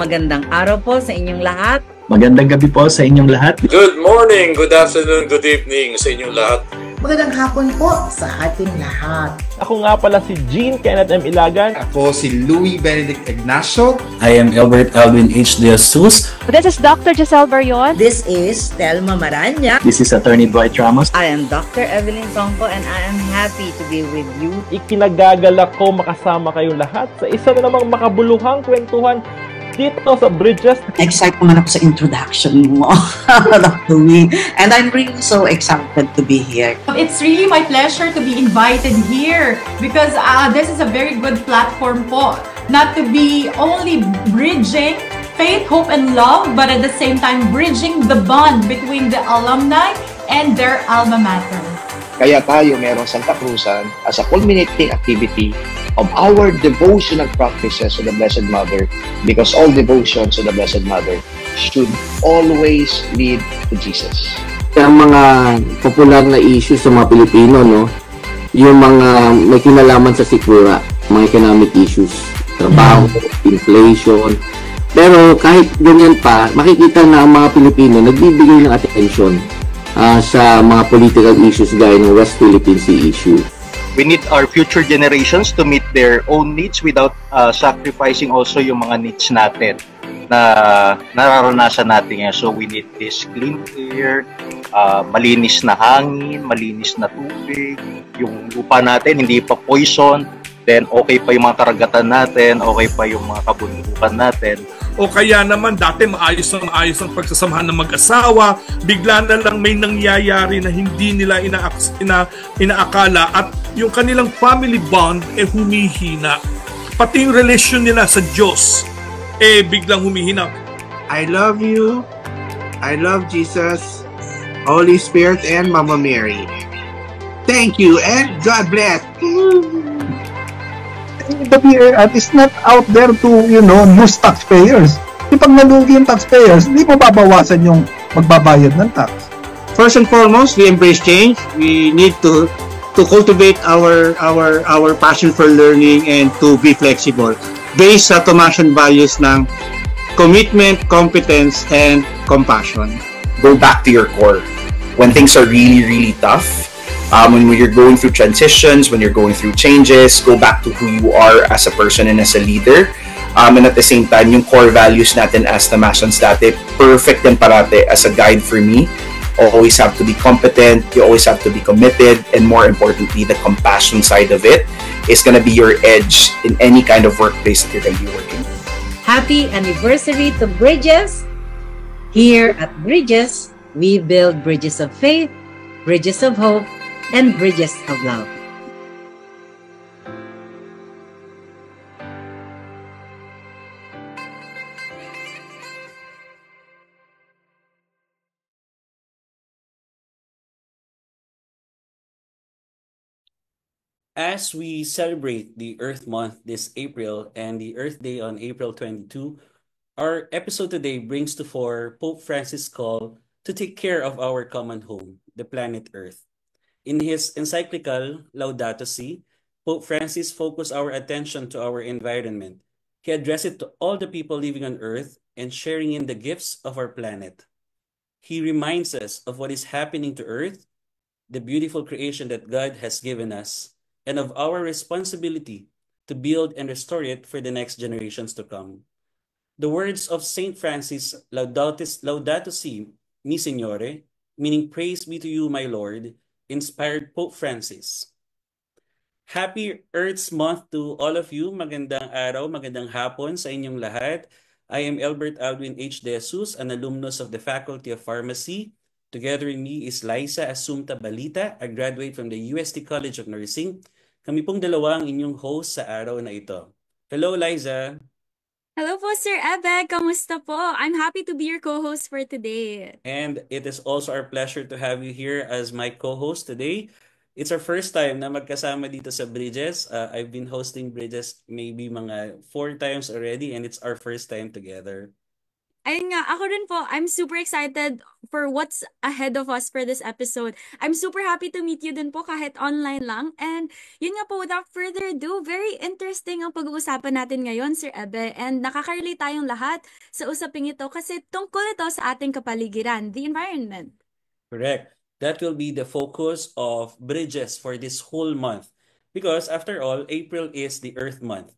Magandang araw po sa inyong lahat. Magandang gabi po sa inyong lahat. Good morning, good afternoon, good evening sa inyong lahat. Magandang hapon po sa ating lahat. Ako nga pala si Jean Kenneth M. Ilagan. Ako si Louis Benedict Ignacio. I am Albert Alvin H. De Jesus. This is Dr. Giselle Barion. This is Telma Maranya. This is Attorney Dwight Ramos. I am Dr. Evelyn Songko and I am happy to be with you. Ikinagagalak ko makasama kayong lahat sa isa na namang makabuluhang kwentuhan dito sa Bridges. Excited naman ako sa introduction mo, Dr. Louis. And I'm really so excited to be here. It's really my pleasure to be invited here because this is a very good platform po. Not to be only bridging faith, hope, and love, but at the same time bridging the bond between the alumni and their alma mater. Kaya tayo merong Santa Cruzan as a culminating activity of our devotional practices to the Blessed Mother, because all devotion to the Blessed Mother should always lead to Jesus. Ang mga popular na issue sa mga Pilipino, no? Yung mga may kinalaman sa sikmura, mga economic issues, trabaho, inflation. Pero kahit ganyan pa, makikita na ang mga Pilipino nagbibigay ng attention sa mga political issues gaya ng West Philippine Sea issue. We need our future generations to meet their own needs without sacrificing also yung mga needs natin na nararanasan natin ngayon. So we need this clean air, malinis na hangin, malinis na tubig, yung lupa natin hindi pa poison, then okay pa yung mga karagatan natin, okay pa yung mga kabundukan natin. O kaya naman dati maayos ang pagsasamahan ng mag-asawa, bigla na lang may nangyayari na hindi nila inaakala at yung kanilang family bond humihina. Pati yung relasyon nila sa Diyos biglang humihina. I love you. I love Jesus, Holy Spirit, and Mama Mary. Thank you and God bless. But it's not out there to, lose taxpayers. Pag nalugi yung taxpayers, hindi mo babawasan yung magbabayad ng tax. First and foremost, we embrace change. We need to cultivate our passion for learning and to be flexible based sa Thomasian values ng commitment, competence, and compassion. Go back to your core. When things are really, really tough, when you're going through transitions, when you're going through changes, go back to who you are as a person and as a leader. And at the same time, yung core values natin as Thomasians dati, perfect din parate as a guide for me. Always have to be competent, you always have to be committed, and more importantly, the compassion side of it is gonna be your edge in any kind of workplace that you're gonna be working. Happy anniversary to Bridges! Here at Bridges, we build bridges of faith, bridges of hope, and bridges of love. As we celebrate the Earth Month this April and the Earth Day on April 22, our episode today brings to fore Pope Francis' call to take care of our common home, the planet Earth. In his encyclical Laudato Si, Pope Francis focused our attention to our environment. He addressed it to all the people living on Earth and sharing in the gifts of our planet. He reminds us of what is happening to Earth, the beautiful creation that God has given us, and of our responsibility to build and restore it for the next generations to come. The words of Saint Francis, Laudato Si, Mi Signore, meaning praise be to you, my Lord, inspired Pope Francis. Happy Earth's Month to all of you. Magandang araw, magandang hapon sa inyong lahat. I am Albert Alvin H. De Jesus, an alumnus of the Faculty of Pharmacy. Together with me is Liza Assumpta Balita, a graduate from the UST College of Nursing. Kami pong dalawa ang inyong host sa araw na ito. Hello, Liza. Hello po, Sir Ebeg. Kamusta po? I'm happy to be your co-host for today. And it is also our pleasure to have you here as my co-host today. It's our first time na magkasama dito sa Bridges. I've been hosting Bridges maybe mga 4 times already and it's our first time together. Ayun nga, ako rin po, I'm super excited for what's ahead of us for this episode. I'm super happy to meet you din po kahit online lang. And yun nga po, without further ado, very interesting ang pag-uusapan natin ngayon, Sir Ebe. And nakaka-relate tayong lahat sa usaping ito kasi tungkol ito sa ating kapaligiran, the environment. Correct. That will be the focus of Bridges for this whole month. Because after all, April is the Earth Month.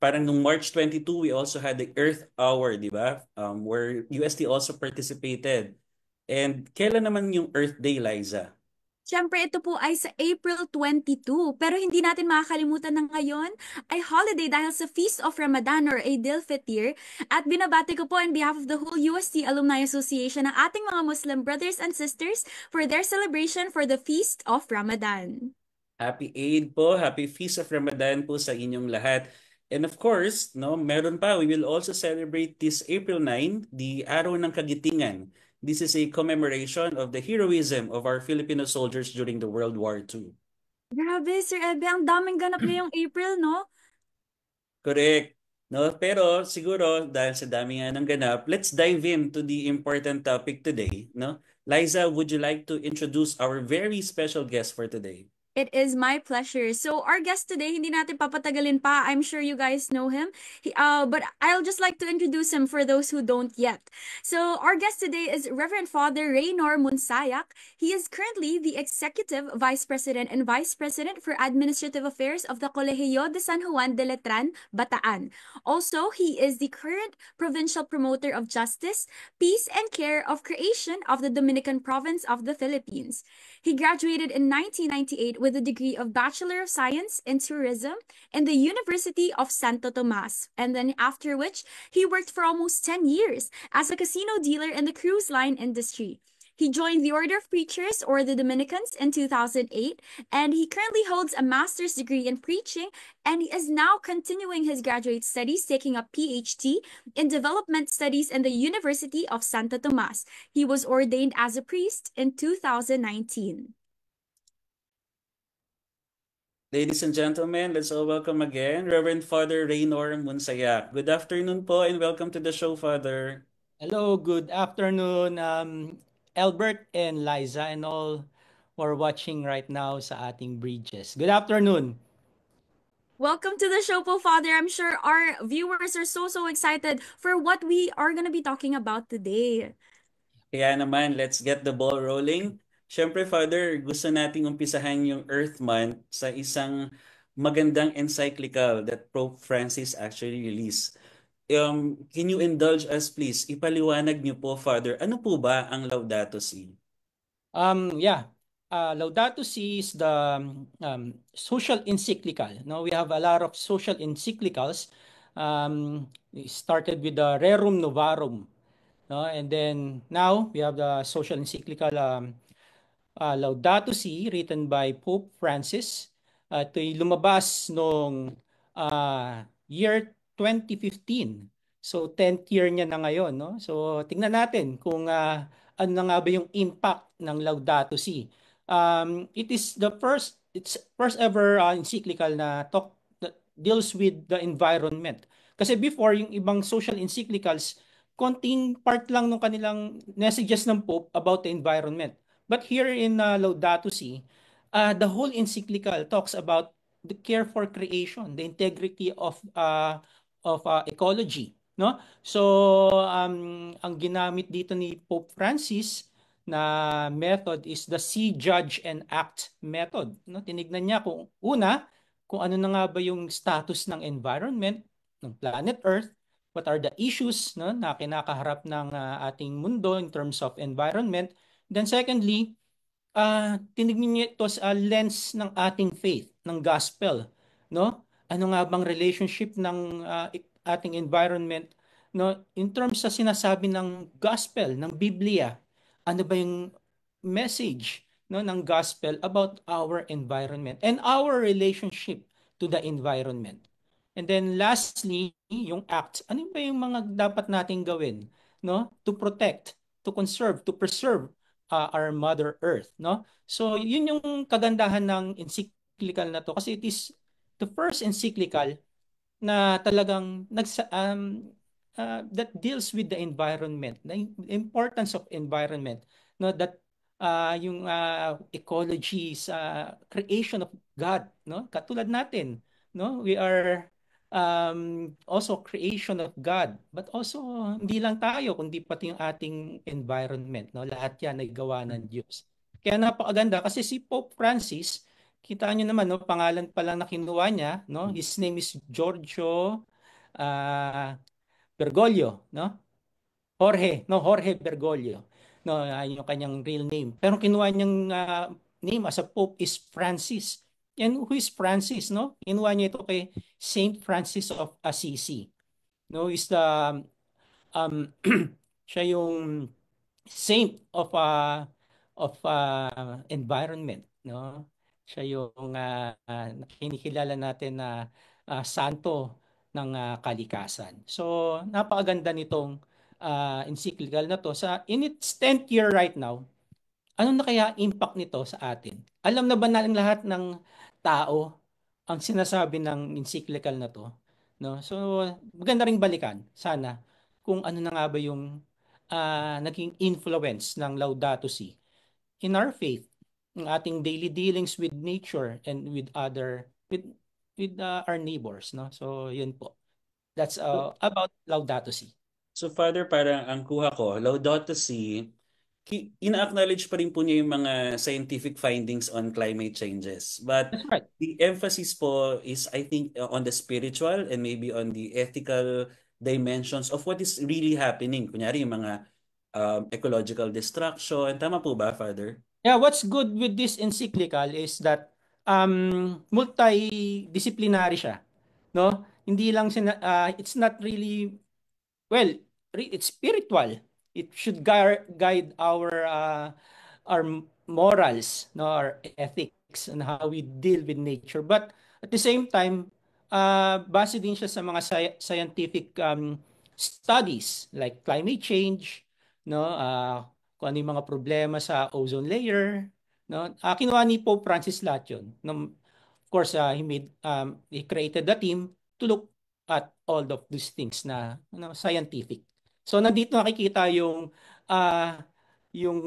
Parang nung March 22, we also had the Earth Hour, di ba? Where UST also participated. And kailan naman yung Earth Day, Liza? Siyempre, ito po ay sa April 22. Pero hindi natin makakalimutan na ngayon ay holiday dahil sa Feast of Ramadan or Eid al-Fitr. At binabati ko po on behalf of the whole UST Alumni Association ang ating mga Muslim brothers and sisters for their celebration for the Feast of Ramadan. Happy Eid po, happy Feast of Ramadan po sa inyong lahat. And of course, no, meron pa, we will also celebrate this April 9, the Araw ng Kagitingan. This is a commemoration of the heroism of our Filipino soldiers during the World War II. Grabe, Sir Ebe, ang daming ganap ngayong April, no? Correct. No, pero siguro dahil sa dami nga ng ganap, let's dive into the important topic today, no? Liza, would you like to introduce our very special guest for today? It is my pleasure. So our guest today, hindi natin papatagalin pa. I'm sure you guys know him. But I'll just like to introduce him for those who don't yet. So our guest today is Reverend Father Raynor Munsayak. He is currently the Executive Vice President and Vice President for Administrative Affairs of the Colegio de San Juan de Letran, Bataan. Also, he is the current Provincial Promoter of Justice, Peace and Care of Creation of the Dominican Province of the Philippines. He graduated in 1998 with a degree of Bachelor of Science in Tourism in the University of Santo Tomas, and then after which he worked for almost 10 years as a casino dealer in the cruise line industry. He joined the Order of Preachers or the Dominicans in 2008, and he currently holds a master's degree in preaching, and he is now continuing his graduate studies, taking a PhD in development studies in the University of Santo Tomas. He was ordained as a priest in 2019. Ladies and gentlemen, let's all welcome again Reverend Father Raynor Munsayak. Good afternoon po and welcome to the show, Father. Hello, good afternoon, Albert and Liza and all who are watching right now sa ating Bridges. Good afternoon. Welcome to the show po, Father. I'm sure our viewers are so excited for what we are going to be talking about today. Kaya naman, let's get the ball rolling. Siyempre, Father, gusto nating umpisahan yung Earth Month sa isang magandang encyclical that Pope Francis actually released. Can you indulge us, please? Ipaliwanag niyo po, Father, ano po ba ang Laudato Si? Laudato Si is the social encyclical. No, we have a lot of social encyclicals. We started with the Rerum Novarum, no, and then now we have the social encyclical Laudato Si written by Pope Francis. Ito'y lumabas noong year 2015. So 10th year niya na ngayon, no? So tingnan natin kung ano na nga ba yung impact ng Laudato Si. It's first ever encyclical na that deals with the environment. Kasi before yung ibang social encyclicals, konting part lang ng kanilang messages ng Pope about the environment. But here in Laudato Si, the whole encyclical talks about the care for creation, the integrity of ecology, no? So ang ginamit dito ni Pope Francis na method is the see, judge, and act method. No? Tinignan niya kung ano na nga ba yung status ng environment, ng planet Earth, what are the issues, no, na kinakaharap ng ating mundo in terms of environment. Then secondly, tinignan niya ito sa lens ng ating faith, ng gospel. No? Ano nga bang relationship ng ating environment, no, in terms sa sinasabi ng gospel, ng Biblia? Ano ba yung message, no, ng gospel about our environment and our relationship to the environment? And then lastly, yung act. Ano ba yung mga dapat nating gawin, no, to protect, to conserve, to preserve our Mother Earth, no? So yun yung kagandahan ng encyclical na to kasi it is the first encyclical na talagang that deals with the environment, the importance of environment, no, that yung ecology is creation of God, no? Katulad natin, no? We are also creation of God, but also hindi lang tayo kundi pati yung ating environment, no? Lahat yan ay gawa ng Diyos. Kaya napakaganda kasi si Pope Francis, kita nyo naman, no, pangalan pa lang na kinuha niya, no? His name is Giorgio Bergoglio, no? Jorge Bergoglio. No, yung kanyang real name. Pero kinuha niyang name as a pope is Francis. And who is Francis, no? Kinuha niya ito kay Saint Francis of Assisi. No, is the siya yung saint of environment, no? Siya yung kinikilala natin na santo ng kalikasan. So, napakaganda nitong encyclical na to. In its 10th year right now, ano na kaya impact nito sa atin? Alam na ba natin lahat ng tao ang sinasabi ng encyclical na to? No? So, maganda ring balikan sana kung ano na nga ba yung naging influence ng Laudato Si in our faith, ng ating daily dealings with nature and with our neighbors, no? So, yun po. That's about Laudato Si. So Father, parang ang kuha ko, Laudato Si, ina-acknowledge pa rin po niya yung mga scientific findings on climate changes. But the emphasis po is, I think, on the spiritual and maybe on the ethical dimensions of what is really happening. Kunyari, yung mga ecological destruction. Tama po ba, Father? Yeah, what's good with this encyclical is that multidisciplinary siya. No? Hindi lang it's not really, well, it's spiritual. It should guide our morals, no, our ethics, and how we deal with nature. But at the same time, base din siya sa mga scientific studies like climate change, no, kung ano yung mga problema sa ozone layer, no. Kinuha ni Pope Francis lahat yun. No, of course, he created the team to look at all of these things na scientific. So nandito nakikita yung yung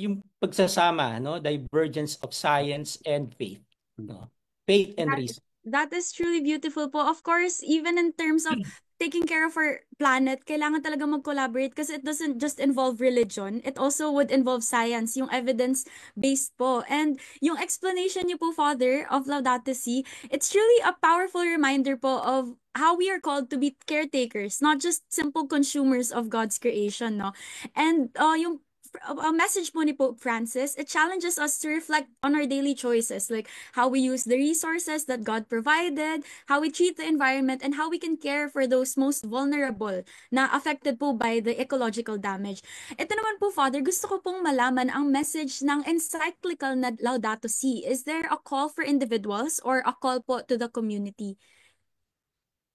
yung pagsasama, no, divergence of science and faith, no, faith and reason. That is truly beautiful po. Of course, even in terms of taking care of our planet, kailangan talaga mag-collaborate kasi it doesn't just involve religion. It also would involve science, yung evidence-based po. And yung explanation niyo po, Father, of Laudato Si, it's truly a powerful reminder po of how we are called to be caretakers, not just simple consumers of God's creation, no? And yung a message po ni Pope Francis, it challenges us to reflect on our daily choices, like how we use the resources that God provided, how we treat the environment, and how we can care for those most vulnerable na affected po by the ecological damage. Ito naman po, Father, gusto ko pong malaman ang message ng encyclical na Laudato Si. Is there a call for individuals or a call po to the community?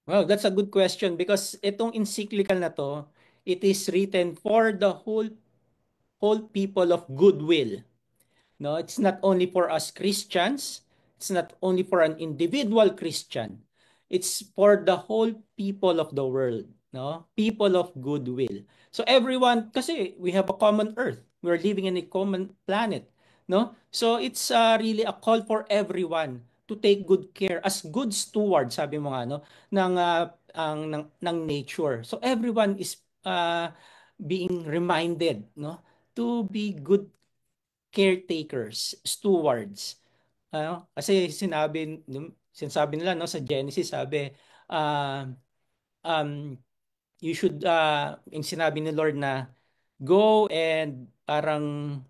Well, that's a good question because itong encyclical na to, it is written for the whole people of goodwill. No, it's not only for us Christians, it's not only for an individual Christian. It's for the whole people of the world, no? People of goodwill. So everyone, kasi we have a common earth. We're living in a common planet, no? So it's really a call for everyone to take good care as good stewards, sabi mo nga, no, ng nature. So everyone is being reminded, no, to be good caretakers, stewards. Kasi sinasabi nila, no, sa Genesis, sabi, you should, yung sinabi ni Lord na, go and parang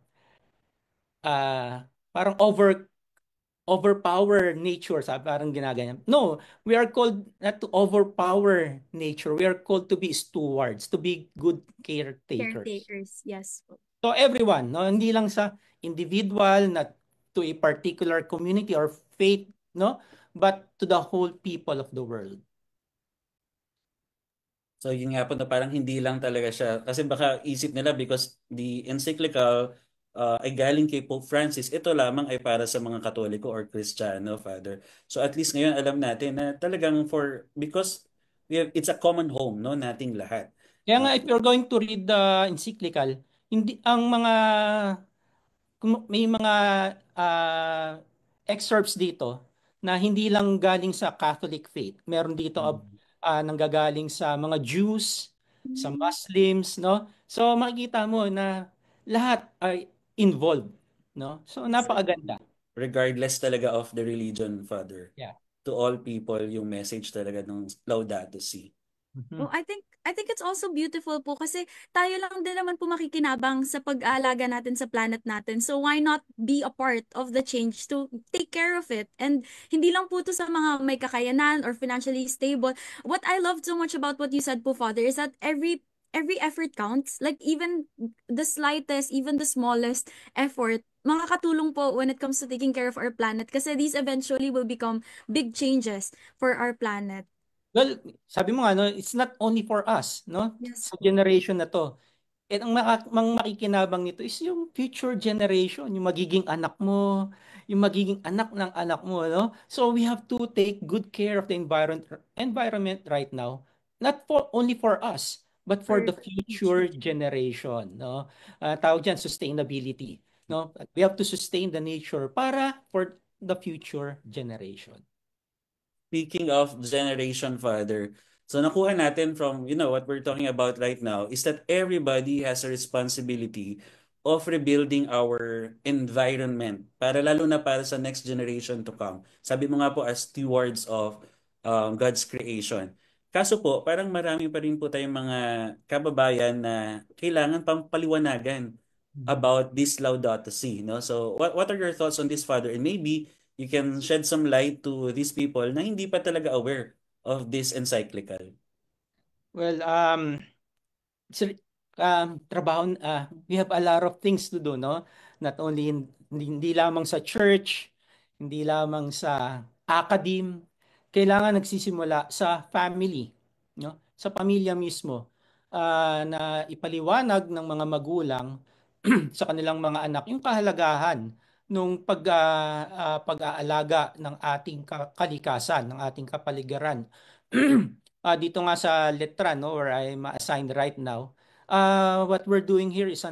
overpower nature, sabi, parang ginaganyan. No, we are called not to overpower nature. We are called to be stewards, to be good caretakers. Caretakers, yes. So everyone, no, hindi lang sa individual, not to a particular community or faith, no, but to the whole people of the world. So yun nga po na parang hindi lang talaga siya, kasi baka isip nila because the encyclical ay galing kay Pope Francis, ito lamang ay para sa mga Katoliko or Kristiyano, Father. So at least ngayon alam natin na talagang because it's a common home, no, nating lahat. Kaya nga, if you're going to read the encyclical, hindi ang mga may mga ah, excerpts dito na hindi lang galing sa Catholic faith. Meron dito nanggagaling sa mga Jews, sa Muslims, no? So makikita mo na lahat ay involved, no? So napakaganda. Regardless talaga of the religion, Father. Yeah. To all people, yung message talaga ng Laudato Si. Oh, I think it's also beautiful po kasi tayo lang din naman po makikinabang sa pag-aalaga natin sa planet natin. So why not be a part of the change to take care of it? And hindi lang po to sa mga may kakayanan or financially stable. What I loved so much about what you said po, Father, is that every effort counts. Like even the slightest, even the smallest effort, makakatulong po when it comes to taking care of our planet kasi these eventually will become big changes for our planet. Well, sabi mo nga, no, it's not only for us, no? Yes. Sa generation na to. At ang makikinabang nito is yung future generation, yung magiging anak mo, yung magiging anak ng anak mo, no? So we have to take good care of the environment right now, not for only for us, but for the future generation, no? Tawag diyan sustainability, no? We have to sustain the nature para for the future generation. Speaking of generation, Father, so nakuha natin from, what we're talking about right now is that everybody has a responsibility of rebuilding our environment lalo na para sa next generation to come. Sabi mo nga po as stewards of God's creation. Kaso po, parang marami pa rin po tayong mga kababayan na kailangan pang paliwanagan about this Laudato Si, no? So, what are your thoughts on this, Father? And maybe you can shed some light to these people na hindi pa talaga aware of this encyclical. Well, trabaho, we have a lot of things to do, no? Not only hindi lamang sa church, hindi lamang sa academe, kailangan nagsisimula sa family, no? Sa pamilya mismo, na ipaliwanag ng mga magulang sa kanilang mga anak yung kahalagahan nung pag-aalaga ng ating kalikasan, ng ating kapaligiran. Dito nga sa letra, no, where I'm assigned right now, what we're doing here is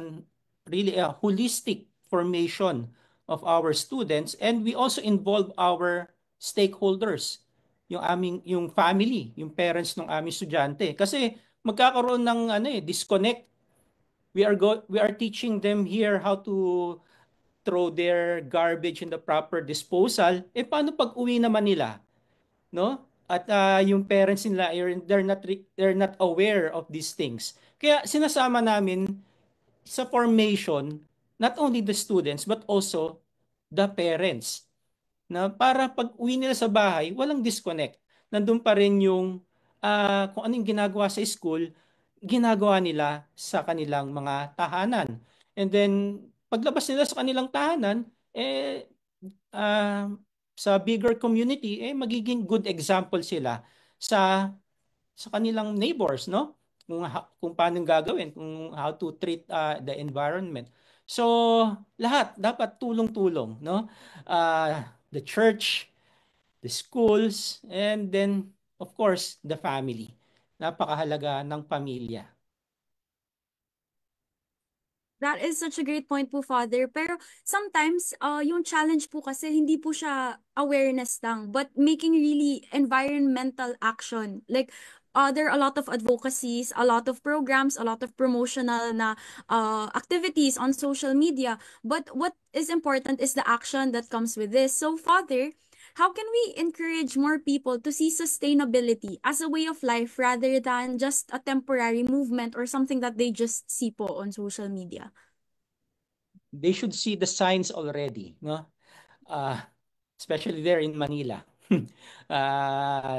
really a holistic formation of our students, and we also involve our stakeholders, yung family, yung parents ng aming estudyante, kasi magkakaroon ng disconnect. We are teaching them here how to throw their garbage in the proper disposal. Paano pag uwi naman nila, no? At yung parents nila, they're not aware of these things. Kaya sinasama namin sa formation not only the students but also the parents, na para pag uwi nila sa bahay, walang disconnect. Nandun pa rin yung kung ano yung ginagawa sa school, ginagawa nila sa kanilang mga tahanan. And then, paglabas nila sa kanilang tahanan, sa bigger community, magiging good example sila sa kanilang neighbors, no? Kung paano gagawin, kung how to treat the environment. So, lahat dapat tulong-tulong, no? The church, the schools, and then, of course, the family. Napakahalaga ng pamilya. That is such a great point po, Father. Pero sometimes, yung challenge po kasi hindi po siya awareness lang, but making really environmental action. Like, there are a lot of advocacies, a lot of programs, a lot of promotional na activities on social media. But what is important is the action that comes with this. So, Father, how can we encourage more people to see sustainability as a way of life rather than just a temporary movement or something that they just see po on social media? They should see the signs already, no? Especially there in Manila.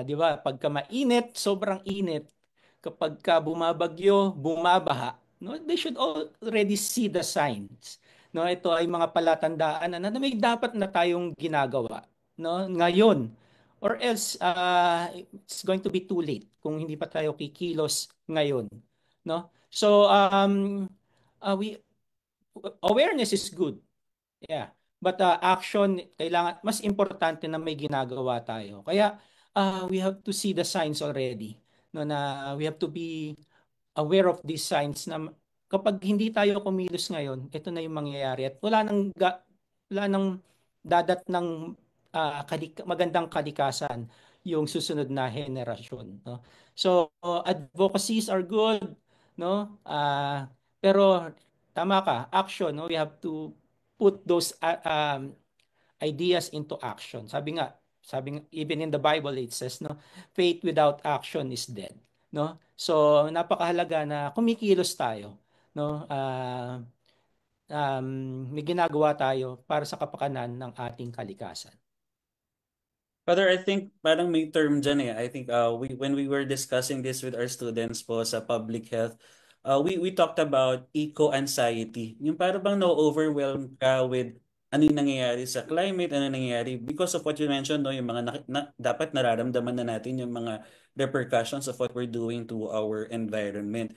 Di ba? Pagka mainit, sobrang init. Kapag ka bumabagyo, bumabaha. No? They should already see the signs. No, ito ay mga palatandaan na may dapat na tayong ginagawa, no? Ngayon, or else it's going to be too late kung hindi pa tayo kikilos ngayon, no? So awareness is good. Yeah. But action, kailangan, mas importante na may ginagawa tayo. Kaya we have to see the signs already. no, na we have to be aware of these signs na kapag hindi tayo kumilos ngayon, ito na yung mangyayari at wala nang dadat ng magandang kalikasan yung susunod na henerasyon, no? So advocacies are good, no? Pero tama ka, action, no? We have to put those ideas into action. Even in the Bible it says, no, faith without action is dead, no? So napakahalaga na kumikilos tayo, no? May ginagawa tayo para sa kapakanan ng ating kalikasan. Father, I think parang may term dyan eh. I think when we were discussing this with our students po sa public health, we talked about eco-anxiety. Yung parang bang na-overwhelm ka with ano yung nangyayari sa climate, ano yung nangyayari because of what you mentioned, no, yung mga dapat nararamdaman na natin yung mga repercussions of what we're doing to our environment.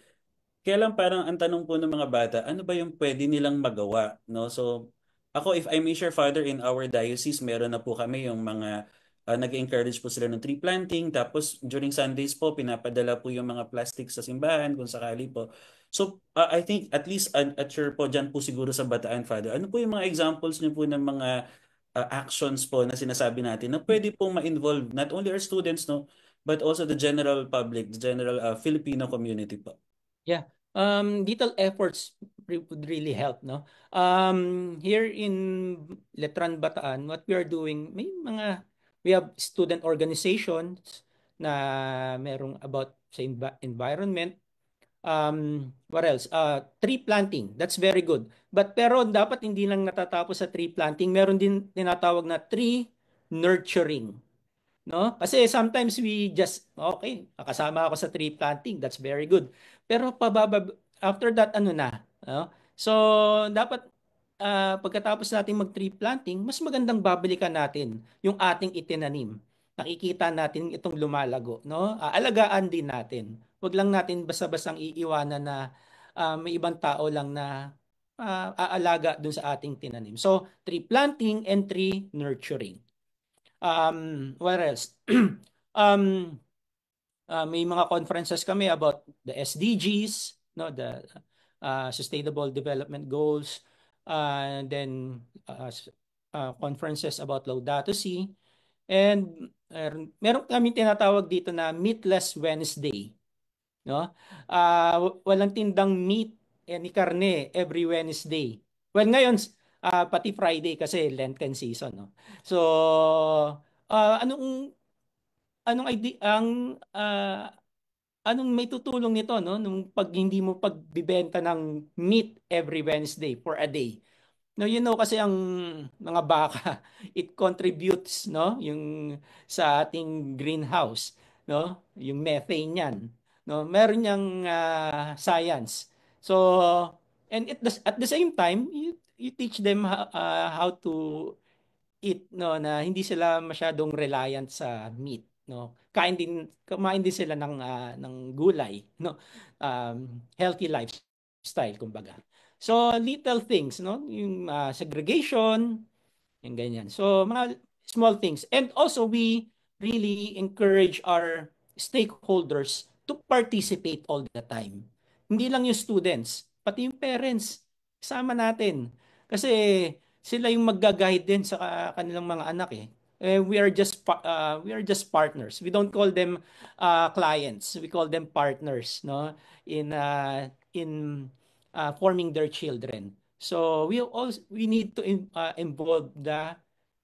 Kaya lang parang ang tanong po ng mga bata, ano ba yung pwede nilang magawa, no? So ako, if I may share, Father, in our diocese, meron na po kami yung mga nag-encourage po sila ng tree planting. Tapos during Sundays po, pinapadala po yung mga plastic sa simbahan kung sakali po. So I think at least at your po dyan po siguro sa Bataan, Father, ano po yung mga examples niyo po ng mga actions po na sinasabi natin na pwede pong ma-involve not only our students, no, but also the general public, the general Filipino community po? Yeah. Little efforts would really help, no? Here in Letran Bataan, what we are doing, we have student organizations na merong about sa environment. What else? Tree planting. That's very good. Pero dapat hindi lang natatapos sa tree planting. Meron din tinatawag na tree nurturing. No? Kasi sometimes we just, okay, kasama ako sa tree planting, that's very good. Pero after that, ano na? No? So, dapat pagkatapos natin mag-tree planting, mas magandang babalikan natin yung ating itinanim. Nakikita natin itong lumalago. No? Aalagaan din natin. Huwag lang natin basta-bastang iiwanan na may ibang tao lang na aalaga dun sa ating tinanim. So, tree planting and tree nurturing. What else? May mga conferences kami about the SDGs, no, the Sustainable Development Goals, and then conferences about Laudato Si, and meron kami tinatawag dito na Meatless Wednesday, no? Walang tindang meat ni karne every Wednesday. Well, ngayon pati Friday kasi Lenten season, no? So, anong may tutulong nito, no, nung hindi mo pagbibenta ng meat every Wednesday for a day? No, kasi ang mga baka, it contributes, no, yung sa ating greenhouse, no, yung methane niyan, no, meron niyang science. So, and at the same time, you teach them how to eat, no, na hindi sila masyadong reliant sa meat, no. Kumain din sila ng gulay, no. Healthy lifestyle kumbaga. So little things, no, yung segregation, yung ganyan. So mga small things. And also we really encourage our stakeholders to participate all the time. Hindi lang yung students, pati yung parents, kasama natin. Kasi sila yung mag-guide din sa kanilang mga anak eh. We are just partners. We don't call them clients. We call them partners, no, in forming their children. So we need to involve the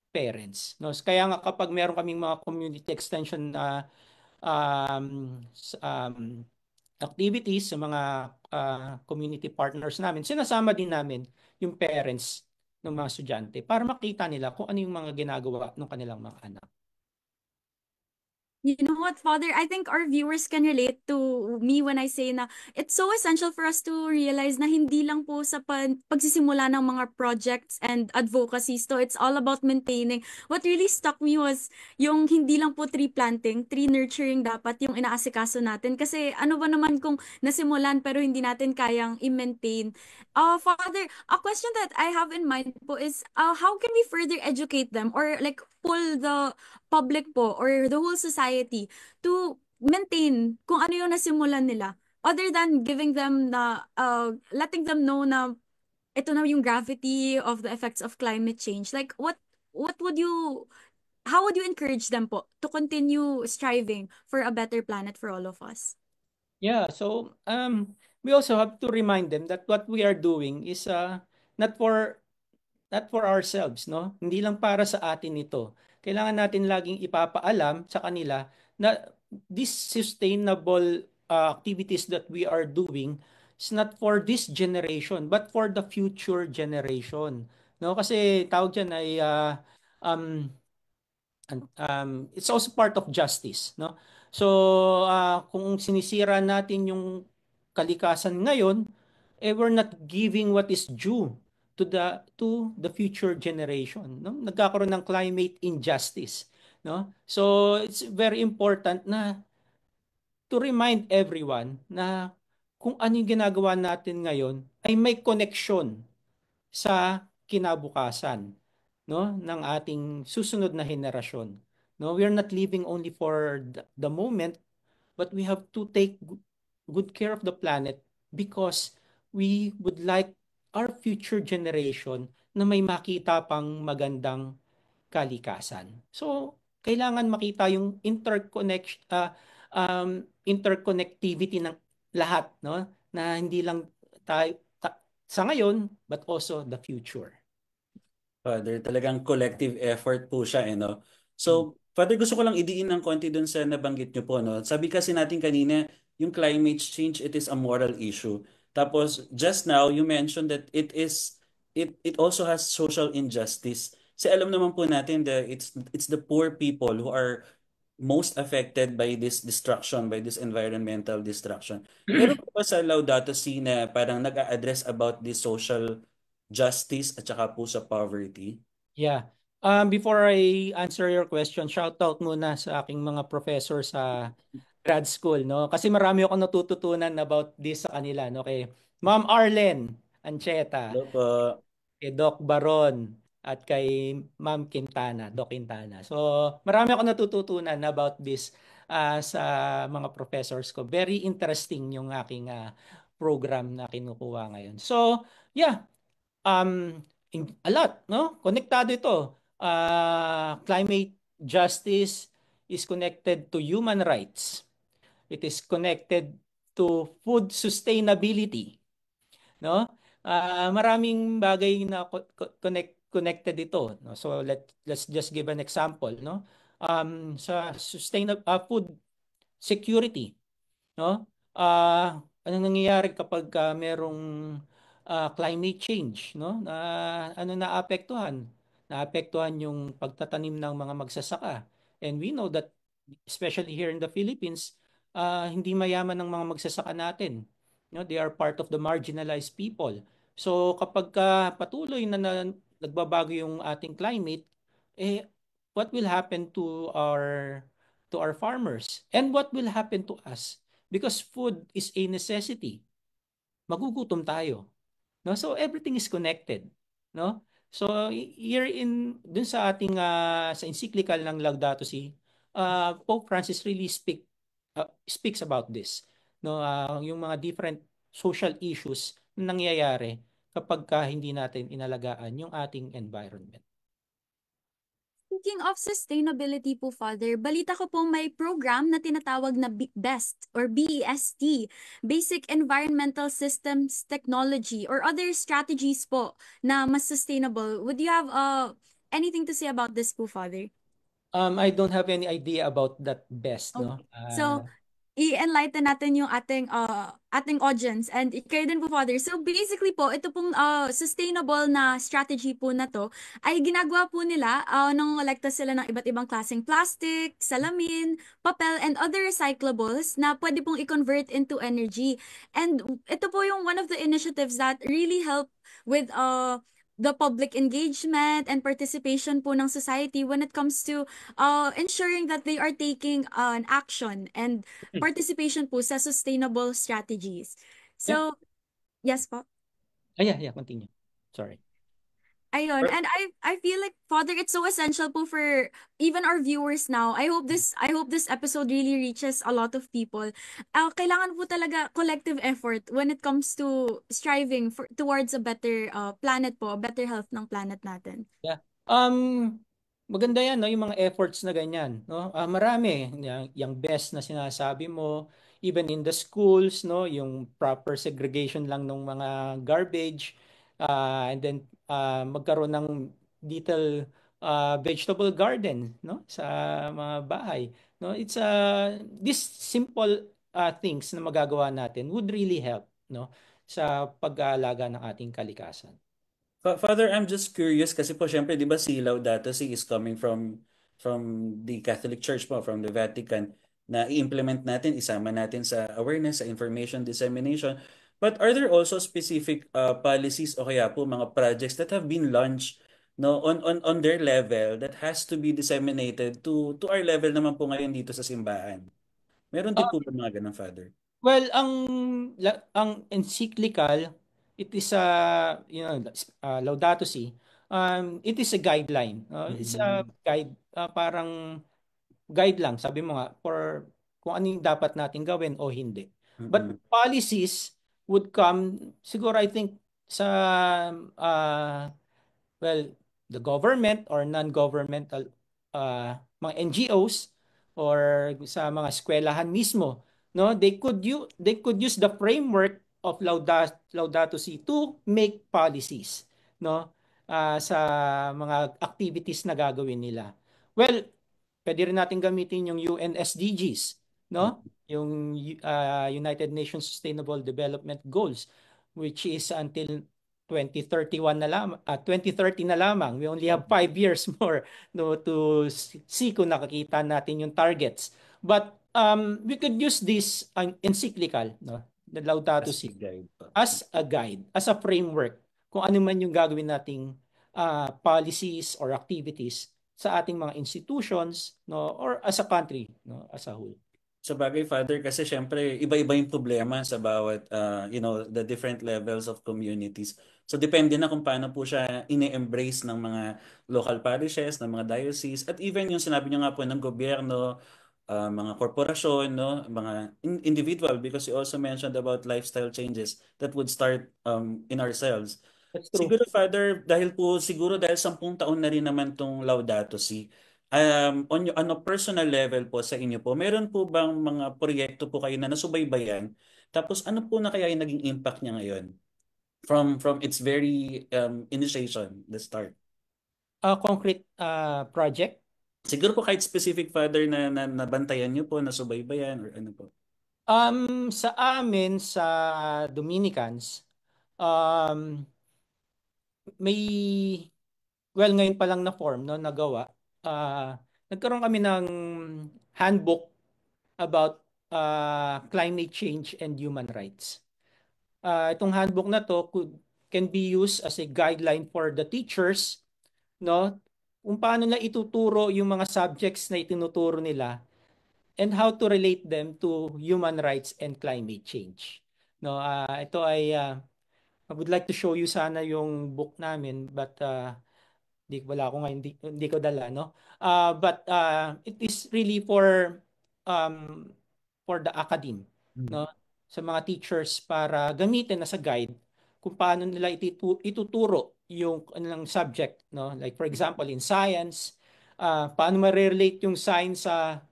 parents, no. Kaya nga kapag meron kaming mga community extension activities sa mga community partners namin, sinasama din namin yung parents ng mga estudyante para makita nila kung ano yung mga ginagawa ng kanilang mga anak. You know what, Father? I think our viewers can relate to me when I say na it's so essential for us to realize na hindi lang po sa pagsisimula ng mga projects and advocacies to. It's all about maintaining. What really stuck me was yung hindi lang po tree planting, tree nurturing dapat yung inaasikaso natin. Kasi ano ba naman kung nasimulan pero hindi natin kayang i-maintain. Father, a question that I have in mind po is how can we further educate them or like pull the public po or the whole society to maintain kung ano yung nasimulan nila. Other than giving them letting them know na ito na yung gravity of the effects of climate change. Like, what would you, how would you encourage them po to continue striving for a better planet for all of us? Yeah, so we also have to remind them that what we are doing is not for not for ourselves, no? Hindi lang para sa atin ito. Kailangan natin laging ipapaalam sa kanila na these sustainable activities that we are doing is not for this generation but for the future generation. No? Kasi tawag diyan ay um, it's also part of justice, no? So, kung sinisira natin yung kalikasan ngayon, we're not giving what is due to the future generation, no? Nagkakaroon ng climate injustice, no? So, it's very important na to remind everyone na kung ano yung ginagawa natin ngayon ay may connection sa kinabukasan, no, ng ating susunod na henerasyon. No, we are not living only for the moment, but we have to take good care of the planet because we would like our future generation na may makita pang magandang kalikasan. So, kailangan makita yung interconnectivity ng lahat, no? Na hindi lang tayo sa ngayon but also the future. Father, talagang collective effort po siya, no? So, Father, gusto ko lang idiin ng konti dun sa nabanggit niyo po, no? Sabi kasi natin kanina, yung climate change, it is a moral issue. Tapos, just now, you mentioned that it also has social injustice. Kasi alam naman po natin that it's the poor people who are most affected by this destruction, by this environmental destruction. Meron po ba sa Laudato Si na parang nag-a-address about this social justice at saka po sa poverty? Yeah. Before I answer your question, shout out muna sa aking mga professor sa grad school, no? Kasi marami akong natututunan about this sa kanila, no? Kay Ma'am Arlen Ancheta, Hello po. kay Doc Baron, at kay Ma'am Quintana, Doc Quintana. So, marami akong natututunan about this sa mga professors ko. Very interesting yung aking program na kinukuha ngayon. So, yeah, a lot, no? Konektado ito. Climate justice is connected to human rights. It is connected to food sustainability, no? Maraming bagay na connected ito, no? So let's just give an example, no? Sa sustainable food security, no? Anong nangyayari kapag merong climate change, no? Ano naapektuhan? Naapektuhan yung pagtatanim ng mga magsasaka. And we know that especially here in the Philippines, hindi mayaman ng mga magsasaka natin. No, they are part of the marginalized people. So kapag patuloy na nagbabago yung ating climate, what will happen to our farmers? And what will happen to us? Because food is a necessity. Magugutom tayo. No? So everything is connected, no? So here dun sa ating sa encyclical ng Laudato Si, Pope Francis really speaks about this, no? Yung mga different social issues na nangyayari kapag hindi natin inalagaan yung ating environment. Speaking of sustainability po, Father, balita ko po may program na tinatawag na BEST or BEST, Basic Environmental Systems Technology, or other strategies po na mas sustainable. Would you have anything to say about this po, Father? I don't have any idea about that BEST, no? So, i-enlighten natin yung ating audience and kayo din po, Father. So basically po, ito pong sustainable na strategy po na to ay ginagawa po nila nang kolekta sila ng iba't ibang klaseng plastic, salamin, papel, and other recyclables na pwede pong i-convert into energy. And ito po yung one of the initiatives that really help with the public engagement and participation po ng society when it comes to ensuring that they are taking an action and participation po sa sustainable strategies. So, yes po. Yeah, continue. Sorry. Ayun. And I feel like, Father, it's so essential po for even our viewers now. I hope this episode really reaches a lot of people. Kailangan po talaga collective effort when it comes to striving towards a better planet po, a better health ng planet natin. Yeah. Maganda yan, no? Yung mga efforts na ganyan, no? Marami. Yung best na sinasabi mo, even in the schools, no? Yung proper segregation lang ng mga garbage, and then magkaroon ng detailed vegetable garden, no? Sa mga bahay, no? It's this simple things na magagawa natin would really help, no? Sa pag-aalaga ng ating kalikasan. Father, I'm just curious kasi po syempre 'di ba si Laudato Si is coming from the Catholic Church po, from the Vatican, na i-implement natin, isama natin sa awareness, sa information dissemination. But are there also specific policies o kaya po mga projects that have been launched, no, on their level that has to be disseminated to our level naman po ngayon dito sa simbahan? Meron din po ba mga ganun, Father? Well, ang encyclical, it is a Laudato Si. It is a guideline. It's a guide, parang guide lang, sabi mo nga, for kung ano yung dapat natin gawin o hindi. But policies would come, siguro I think sa well, the government or non-governmental mga NGOs or sa mga eskwelahan mismo, no, they could use the framework of Laudato Si to make policies, no, sa mga activities na gagawin nila. Well, pwede rin natin gamitin yung UN SDGs, no, yung United Nations Sustainable Development Goals, which is until 2031 na lamang, 2030 na lamang. We only have 5 years more, no, to see kung nakakita natin yung targets. But we could use this encyclical, no, the Laudato Si, as a guide, as a framework, kung ano man yung gagawin nating policies or activities sa ating mga institutions, no, or as a country, no, as a whole. Sa bagay, Father, kasi syempre iba-iba yung problema sa bawat, the different levels of communities. So depende na kung paano po siya ini-embrace ng mga local parishes, ng mga diocese, at even yung sinabi niyo nga po ng gobyerno, mga korporasyon, no, mga individual, because you also mentioned about lifestyle changes that would start in ourselves. That's true. Siguro, Father, dahil 10 taon na rin naman tong Laudato Si, on a personal level po sa inyo po, meron po bang mga proyekto po kayo na nasubaybayan? Tapos ano po na kaya yung naging impact niya ngayon? From its very initiation, the start. Concrete project? Siguro po kahit specific, Father, na nabantayan niyo po, nasubaybayan, or ano po? Sa amin, sa Dominicans, may, well, ngayon pa lang na form, no, nagawa. Nagkaroon kami ng handbook about climate change and human rights. Itong handbook na to can be used as a guideline for the teachers, no, kung paano na ituturo yung mga subjects na itinuturo nila and how to relate them to human rights and climate change. No, ito ay I would like to show you sana yung book namin, but wala ko ngayon, hindi ko dala, no. But it is really for the academe, no, sa mga teachers para gamitin as a guide kung paano nila ituturo yung kanilang subject, no. Like for example in science, paano ma-relate yung science sa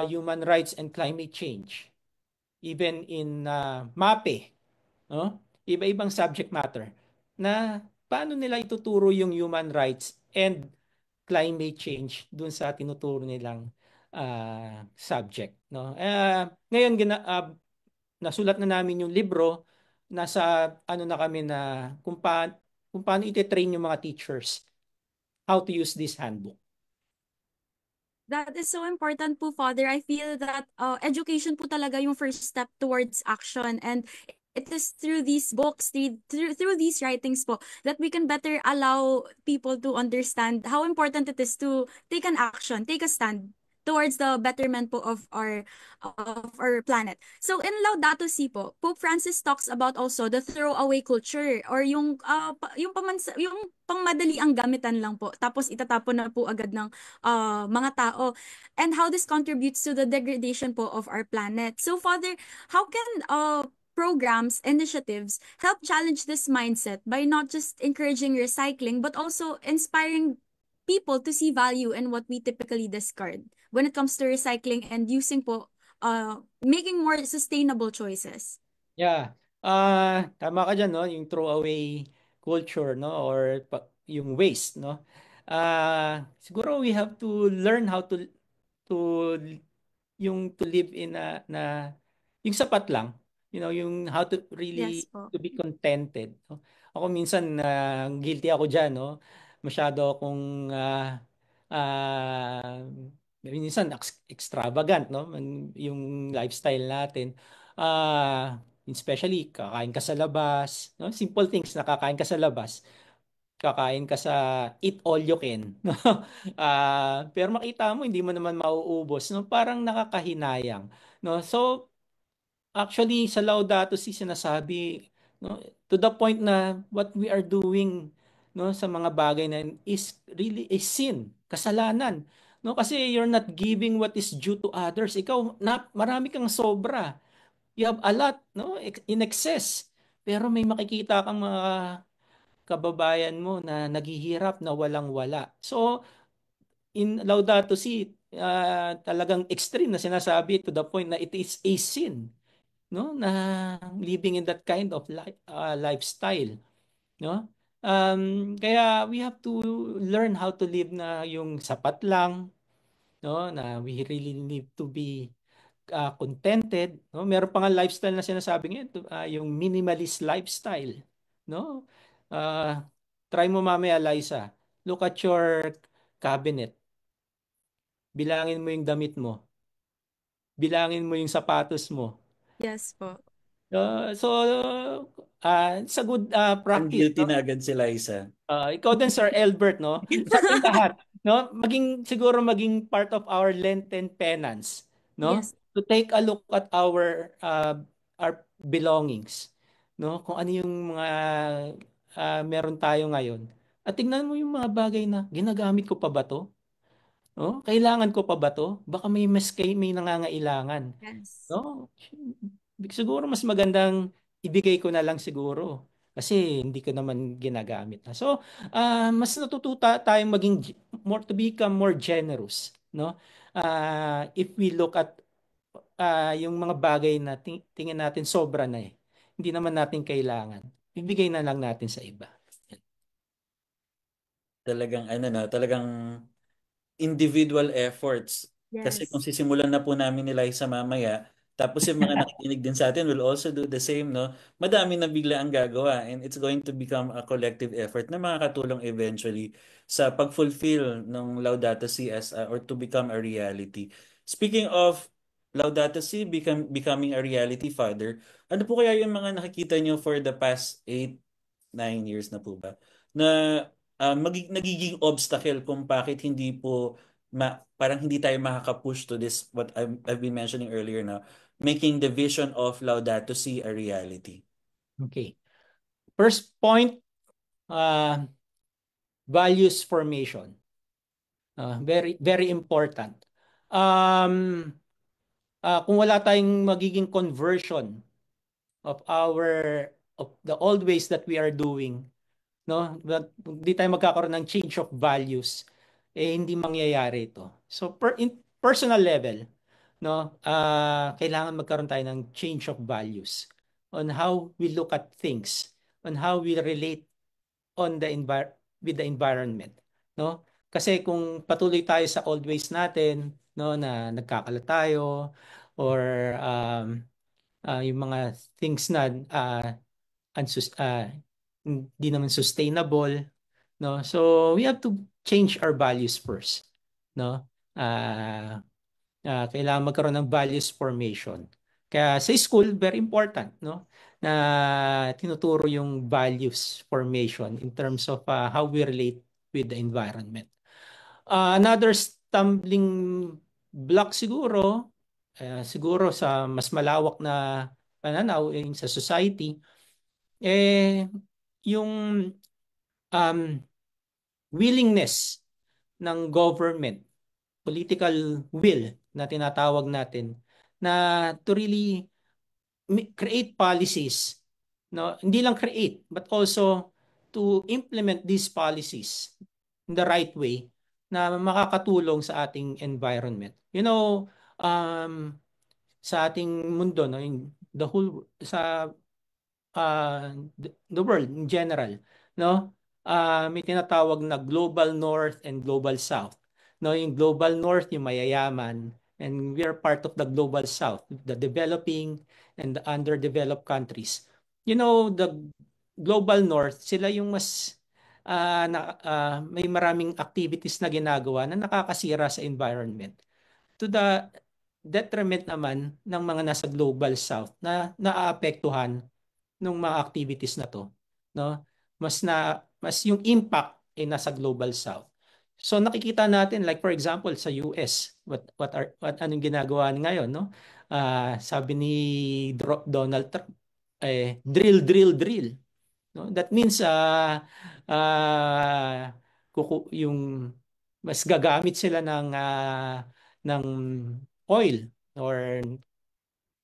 human rights and climate change. Even in MAPE, no? Iba-ibang subject matter na paano nila ituturo yung human rights and climate change dun sa tinuturo nilang subject, no. Ngayon nasulat na namin yung libro, nasa ano na kami na kung paano ite-train yung mga teachers how to use this handbook. That is so important po, Father. I feel that education po talaga yung first step towards action, and it is through these books, through these writings po, that we can better allow people to understand how important it is to take an action, take a stand towards the betterment po of our planet. So in Laudato Si po, Pope Francis talks about also the throwaway culture or yung pangmadali ang gamitan lang po tapos itatapon na po agad ng mga tao, and how this contributes to the degradation po of our planet. So Father, how can programs, initiatives help challenge this mindset by not just encouraging recycling but also inspiring people to see value in what we typically discard when it comes to recycling and using po making more sustainable choices? Yeah. Tama ka dyan, no? Yung throwaway culture, no? Or yung waste, no? Siguro we have to learn how to to live in yung sapat lang, yung how to really Yes po. to be contented, no? Ako minsan guilty ako diyan, no? Masyado akong ah, minsan extravagant, no? Yung lifestyle natin. Especially kakain ka sa labas, no? Simple things, nakakain ka sa labas, kakain ka sa eat all you can, no? Pero makita mo hindi mo naman mauubos, no? Parang nakakahinayang, no? So actually sa Laudato Si sinasabi, no, to the point na what we are doing, no, sa mga bagay na yun is really a sin, kasalanan, no? Kasi you're not giving what is due to others. Ikaw marami kang sobra. You have a lot, no, in excess. Pero may makikita kang mga kababayan mo na naghihirap na walang-wala. So, in Laudato Si, talagang extreme na sinasabi to the point na it is a sin, no, na living in that kind of lifestyle, no? Kaya we have to learn how to live na yung sapat lang, no, na we really need to be contented, no? Meron pa nga lifestyle na sinasabi ngayon, yung minimalist lifestyle, no? Uh, Try mo mamaya, Liza. Look at your cabinet. Bilangin mo yung damit mo. Bilangin mo yung sapatos mo. Yes po. It's a good Ang practice, guilty no? na agad si Liza. Ikaw din, Sir Albert, no? Sa ating lahat, no? Siguro maging part of our Lenten penance, no? Yes. To take a look at our belongings, no? Kung ano yung mga meron tayo ngayon. At tingnan mo yung mga bagay na ginagamit ko pa ba to? No? Kailangan ko pa ba to? Baka may nangangailangan, Yes. no? Siguro mas magandang ibigay ko na lang siguro kasi hindi ko naman ginagamit na. So, mas natututa tayong to become more generous, no? If we look at yung mga bagay na tingin natin sobra na eh. Hindi naman natin kailangan. Ibigay na lang natin sa iba. Talagang ano na, talagang individual efforts. Kasi kung Yes. sisimulan na po namin ni Liza mamaya, tapos yung mga nakikinig din sa atin will also do the same, no? Madami na bigla ang gagawa and it's going to become a collective effort na makakatulong eventually sa pag-fulfill ng Laudato Si or to become a reality. Speaking of Laudato Si becoming a reality, Father, ano po kaya yung mga nakikita nyo for the past 8, 9 years na po ba? Na nagiging obstacle kung bakit hindi po parang hindi tayo makaka-push to this what I've been mentioning earlier na making the vision of Laudato Si a reality. Okay. First point, values formation. Very very important. Kung wala tayong magiging conversion of the old ways that we are doing, no, but hindi tayo magkakaroon ng change of values, hindi mangyayari ito. So in personal level, no, kailangan magkaroon tayo ng change of values on how we look at things, on how we relate on with the environment, no? Kasi kung patuloy tayo sa old ways natin, no, na nagkakalat tayo or yung mga things na hindi naman sustainable, no? So we have to change our values first, no? Kailangan magkaroon ng values formation. Kaya sa school, very important, no? Na tinuturo yung values formation in terms of how we relate with the environment. Another stumbling block siguro, siguro sa mas malawak na pananaw sa society, yung um, willingness ng government, political will na tinatawag natin, na to really create policies, no, hindi lang create but also to implement these policies in the right way na makakatulong sa ating environment. Sa ating mundo, no, in the whole, sa the world in general, no, may tinatawag na global north and global south. No, yung global north, yung mayayaman, and we are part of the global south, the developing and the underdeveloped countries. The global north, sila yung mas may maraming activities na ginagawa na nakakasira sa environment, to the detriment naman ng mga nasa global south na naaapektuhan ng mga activities na to, no? Mas yung impact ay nasa global south. So nakikita natin, like for example sa US, anong ginagawa ngayon, no? Sabi ni Donald Trump, drill, drill, drill, no? That means yung mas gagamit sila ng oil or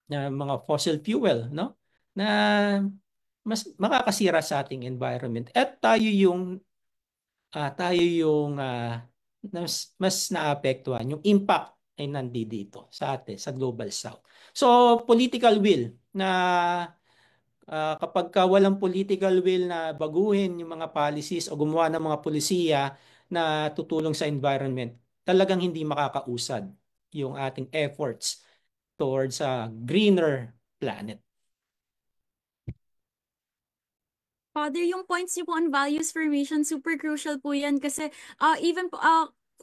na mga fossil fuel, no? Na mas makakasira sa ating environment. At tayo yung mas naapektuhan. Yung impact ay nandito sa atin, sa Global South. So, political will na kapag walang political will na baguhin yung mga policies o gumawa ng mga polisiya na tutulong sa environment, talagang hindi makakausad yung ating efforts towards a greener planet. Father, yung points niyo po on values formation, super crucial po yan kasi even po,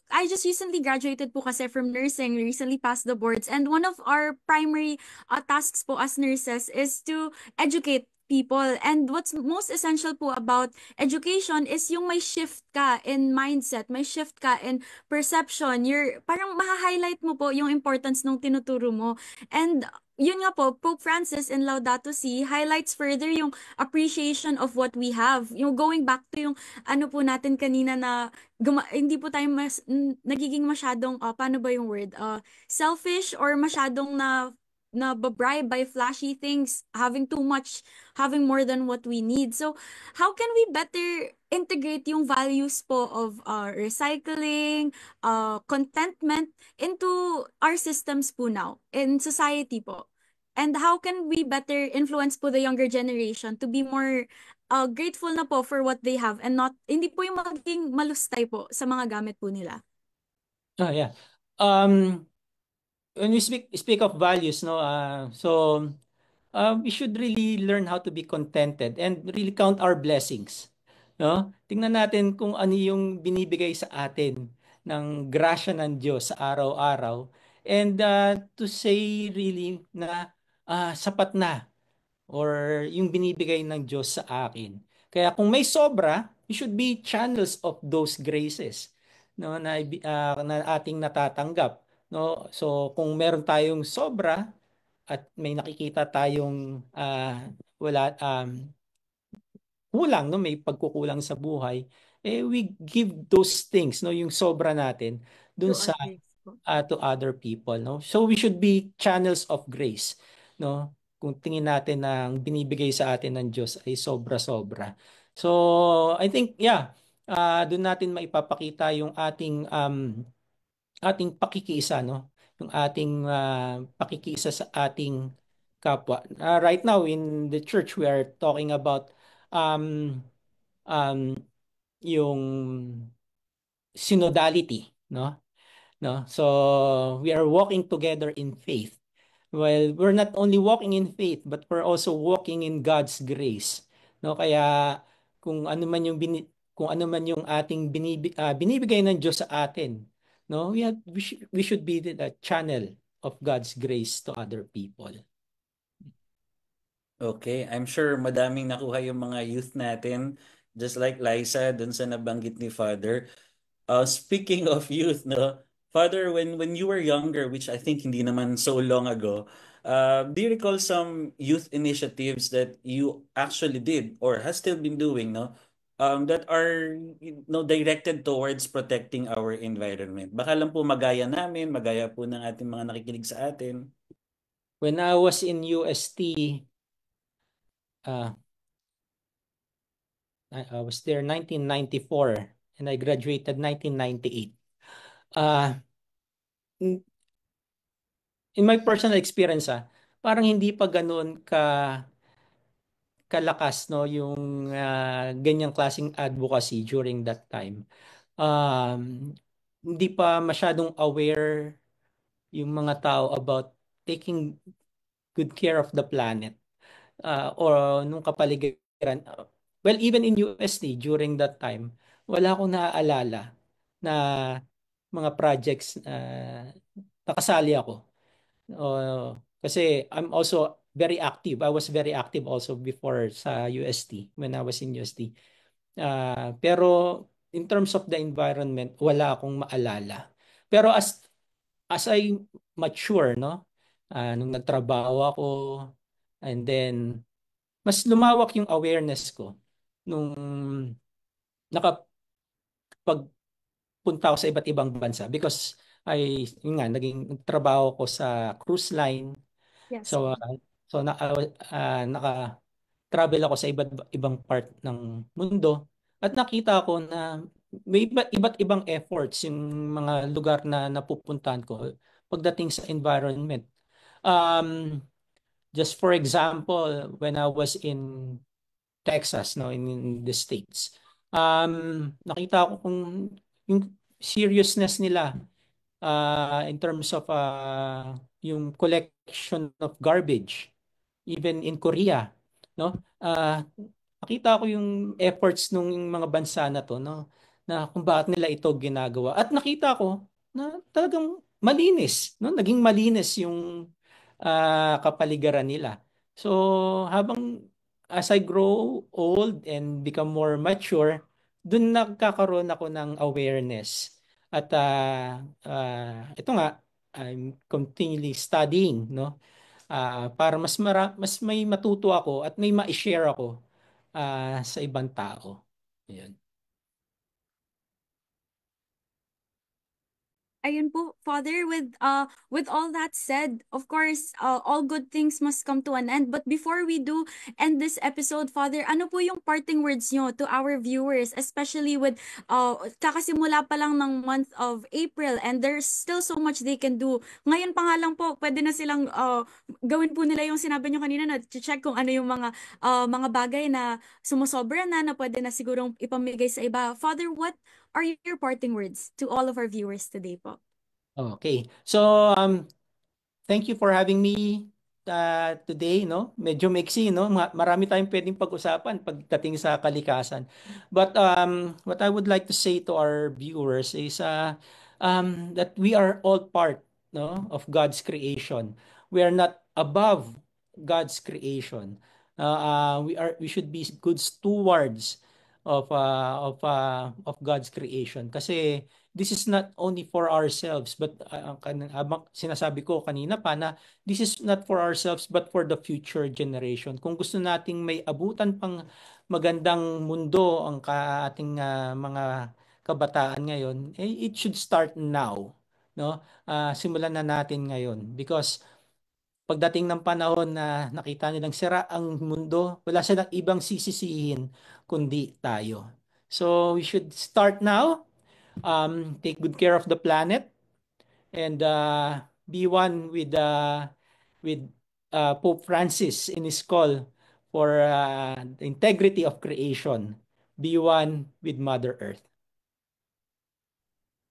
I just recently graduated po kasi from nursing, recently passed the boards, and one of our primary tasks po as nurses is to educate people. And what's most essential po about education is yung may shift ka in mindset, may shift ka in perception. Parang maha-highlight mo po yung importance ng tinuturo mo. And yun nga po, Pope Francis in Laudato Si highlights further yung appreciation of what we have. Yung going back to yung ano po natin kanina na hindi po tayo nagiging masyadong, paano ba yung word? Selfish or masyadong na bribe by flashy things, having too much, having more than what we need. So, how can we better integrate yung values po of recycling, contentment into our systems po now, in society po? And how can we better influence po the younger generation to be more grateful na po for what they have and hindi po yung maging malustay po sa mga gamit po nila? Yeah. When we speak of values, no, we should really learn how to be contented and really count our blessings, no? Tingnan natin kung ano yung binibigay sa atin ng grasya ng Diyos sa araw-araw, and to say really na sapat na, or yung binibigay ng Diyos sa akin. Kaya kung may sobra, we should be channels of those graces, no, na ating natatanggap, no? So kung meron tayong sobra at may nakikita tayong wala, kulang, no, may pagkukulang sa buhay, we give those things, no, yung sobra natin dun sa to other people, no? So we should be channels of grace, no? Kung tingin natin na ang binibigay sa atin ng Diyos ay sobra-sobra. So I think, yeah, doon natin maipapakita yung ating pakikiisa, no? Yung ating pakikiisa sa ating kapwa. Right now in the church, we are talking about um, yung synodality, no? So we are walking together in faith. Well, we're not only walking in faith, but we're also walking in God's grace. No, kaya kung ano man yung ating binibigay ng Diyos sa atin, no, we should be the channel of God's grace to other people. Okay, I'm sure madaming nakuha yung mga youth natin, just like Liza dun sa nabanggit ni Father. Speaking of youth, no, Father, when you were younger, which I think hindi naman so long ago, do you recall some youth initiatives that you actually did or has still been doing, no? That are directed towards protecting our environment. Baka lang po magaya namin, magaya po ng ating mga nakikinig sa atin. When I was in UST, I was there 1994 and I graduated 1998. In my personal experience, parang hindi pa ganoon kalakas, no, yung ganyang klaseng advocacy during that time. Hindi pa masyadong aware yung mga tao about taking good care of the planet or nung kapaligiran. Well, even in UST during that time, wala akong naaalala na mga projects nakasali ako. Kasi I'm also very active. I was very active also before sa UST, when I was in UST. Pero in terms of the environment, wala akong maalala. Pero as I mature, no, nung nagtrabaho ako, and then mas lumawak yung awareness ko nung nakapagpunta ako sa iba't ibang bansa because yun nga, naging trabaho ko sa cruise line. Yes. So naka-travel ako sa ibang part ng mundo at nakita ko na may iba't ibang efforts yung mga lugar na napupuntahan ko pagdating sa environment. Just for example, when I was in Texas, no, in the States, nakita ko kung yung seriousness nila in terms of yung collection of garbage, even in Korea, no? Nakita ko yung efforts ng mga bansa na to, no, na kung bakit nila ito ginagawa. At nakita ko na talagang malinis, no? Naging malinis yung kapaligiran nila. So, as I grow old and become more mature, dun nagkakaroon ako ng awareness. At ito nga, I'm continually studying, no? Para mas may matuto ako at may ma-share ako sa ibang tao. Ayun. Ayun po, Father, with all that said, of course, all good things must come to an end. But before we do end this episode, Father, ano po yung parting words nyo to our viewers, especially with kakasimula pa lang ng month of April and there's still so much they can do. Ngayon pa nga lang po, pwede na silang gawin po nila yung sinabi nyo kanina na check kung ano yung mga bagay na sumusobra na pwede na sigurong ipamigay sa iba. Father, what are your parting words to all of our viewers today po? Okay. So, thank you for having me today, no? Medyo mixy, no? Marami tayong pwedeng pag-usapan pagdating sa kalikasan. But what I would like to say to our viewers is that we are all part, no, of God's creation. We are not above God's creation. We should be good stewards of God's creation kasi this is not only for ourselves but sinasabi ko kanina pa na this is not for ourselves but for the future generation. Kung gusto nating may abutan pang magandang mundo ang ating mga kabataan ngayon, it should start now, no? Simulan na natin ngayon because pagdating ng panahon na nakita nilang sira ang mundo, wala silang ibang sisisihin kundi tayo. So we should start now, take good care of the planet, and be one with Pope Francis in his call for the integrity of creation. Be one with Mother Earth.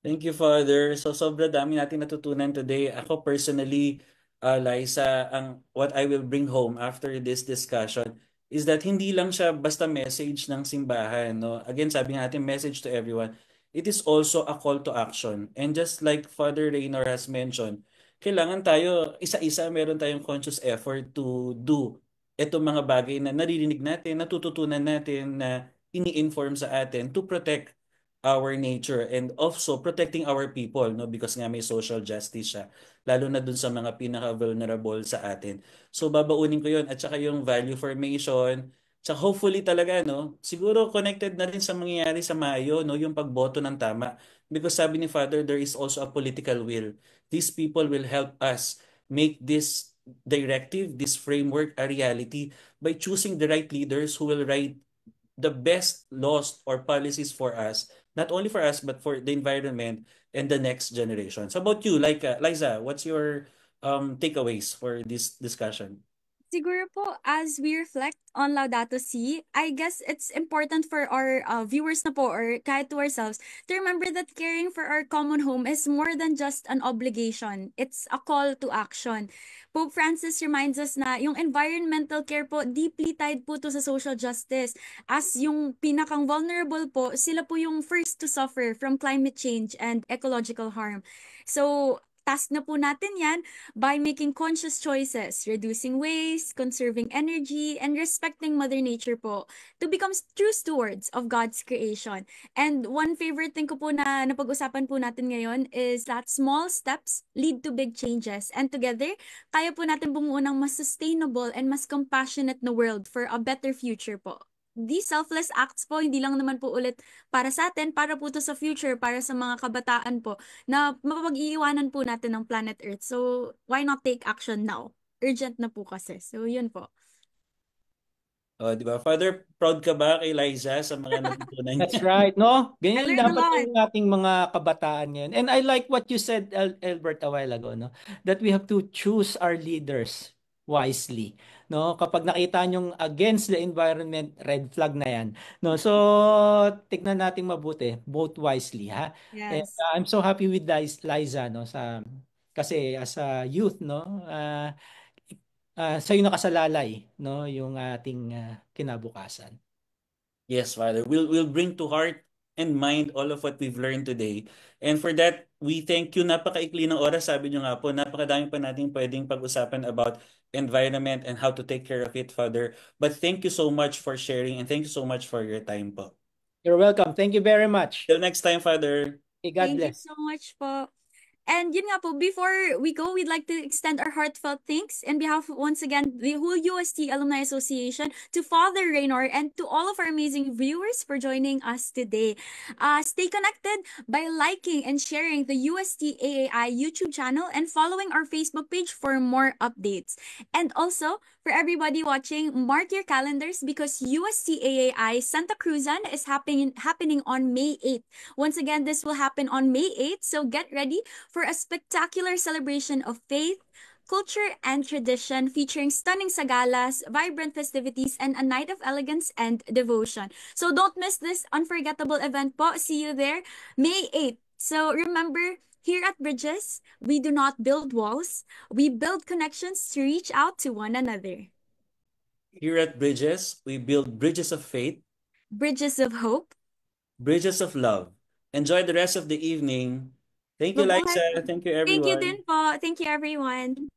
Thank you, Father. So, sobra dami natin natutunan today. Ako personally, Liza, what I will bring home after this discussion is that hindi lang siya basta message ng simbahan. No? Again, sabi natin, message to everyone. It is also a call to action. And just like Father Raynor has mentioned, kailangan tayo, isa-isa, meron tayong conscious effort to do itong mga bagay na naririnig natin, natututunan natin, na ini-inform sa atin to protect our nature and also protecting our people, no, because nga may social justice siya, lalo na dun sa mga pinaka-vulnerable sa atin. So babaunin ko yun, at saka yung value formation, tsaka hopefully talaga, no, siguro connected na rin sa mangyayari sa Mayo, no, yung pagboto ng tama, because sabi ni Father, there is also a political will. These people will help us make this directive, this framework a reality by choosing the right leaders who will write the best laws or policies for us, not only for us, but for the environment and the next generation. So about you, like Liza, what's your takeaways for this discussion? Siguro po, as we reflect on Laudato Si, I guess it's important for our viewers na po or kahit to ourselves to remember that caring for our common home is more than just an obligation. It's a call to action. Pope Francis reminds us na yung environmental care po, deeply tied po to sa social justice. As yung pinakang vulnerable po, sila po yung first to suffer from climate change and ecological harm. So, task na po natin yan by making conscious choices, reducing waste, conserving energy, and respecting Mother Nature po to become true stewards of God's creation. And one favorite thing ko po na napag-usapan po natin ngayon is that small steps lead to big changes. And together, kaya po natin bumuo ng mas sustainable and mas compassionate na world for a better future po. These selfless acts po, hindi lang naman po ulit para sa atin, para po to sa future, para sa mga kabataan po, na mapapag-iiwanan po natin ng planet Earth. So, why not take action now? Urgent na po kasi. So, yun po. Oh, di ba? Father, proud ka ba kay Liza sa mga natutunan niya? That's right, no? Ganyan I learned a dapat lot. yung ating mga kabataan ngayon. And I like what you said, Albert, a while ago, no? That we have to choose our leaders wisely, no? Kapag nakita nyong against the environment, red flag na yan, no? So, tignan natin mabuti, vote wisely, ha? And Yes. I'm so happy with Liza, no? Kasi as a youth, no? Sa'yo nakasalalay, no? Yung ating kinabukasan. Yes, Father. We'll bring to heart and mind all of what we've learned today. And for that, we thank you. Napakaikli ng oras, sabi nyo nga po. Napakadami pa natin pwedeng pag-usapan about environment and how to take care of it, Father. But thank you so much for sharing and thank you so much for your time po. You're welcome. Thank you very much. Till next time, Father. Okay, God Thank bless. you so much po. And yun nga po, before we go, we'd like to extend our heartfelt thanks in behalf of, once again, the whole UST Alumni Association, to Father Raynor, and to all of our amazing viewers for joining us today. Stay connected by liking and sharing the UST AAI YouTube channel and following our Facebook page for more updates. And also, for everybody watching, mark your calendars because UST AAI Santa Cruzan is happening on May 8th. Once again, this will happen on May 8th, so get ready for a spectacular celebration of faith, culture, and tradition featuring stunning sagalas, vibrant festivities, and a night of elegance and devotion. So don't miss this unforgettable event po. See you there, May 8th. So remember, here at Bridges, we do not build walls, we build connections to reach out to one another. Here at Bridges, we build bridges of faith, bridges of hope, bridges of love. Enjoy the rest of the evening. Thank you, Liza. Thank you, everyone. Thank you din po. Thank you, everyone.